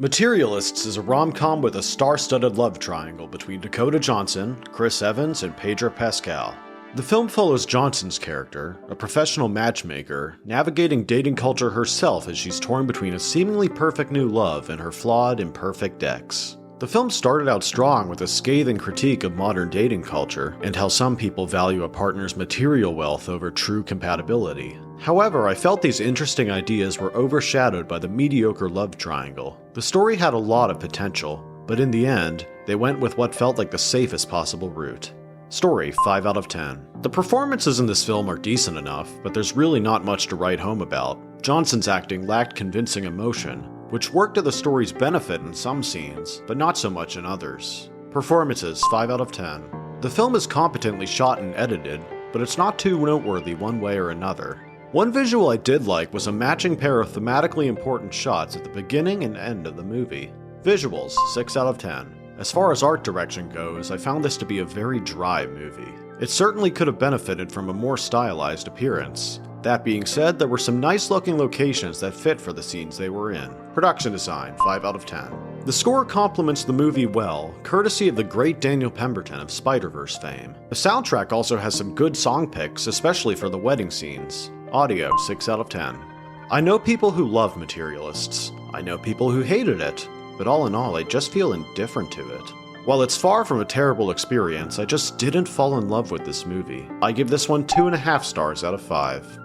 Materialists is a rom-com with a star-studded love triangle between Dakota Johnson, Chris Evans, and Pedro Pascal. The film follows Johnson's character, a professional matchmaker, navigating dating culture herself as she's torn between a seemingly perfect new love and her flawed, imperfect ex. The film started out strong with a scathing critique of modern dating culture and how some people value a partner's material wealth over true compatibility. However, I felt these interesting ideas were overshadowed by the mediocre love triangle. The story had a lot of potential, but in the end, they went with what felt like the safest possible route. Story 5 out of 10. The performances in this film are decent enough, but there's really not much to write home about. Johnson's acting lacked convincing emotion, which worked to the story's benefit in some scenes, but not so much in others. Performances 5 out of 10. The film is competently shot and edited, but it's not too noteworthy one way or another. One visual I did like was a matching pair of thematically important shots at the beginning and end of the movie. Visuals 6 out of 10. As far as art direction goes, I found this to be a very dry movie. It certainly could have benefited from a more stylized appearance. That being said, there were some nice looking locations that fit for the scenes they were in. Production design 5 out of 10. The score complements the movie well, courtesy of the great Daniel Pemberton of Spider-Verse fame. The soundtrack also has some good song picks, especially for the wedding scenes. Audio 6 out of 10. I know people who love Materialists. I know people who hated it. But all in all, I just feel indifferent to it. While it's far from a terrible experience, I just didn't fall in love with this movie. I give this one 2.5 stars out of 5.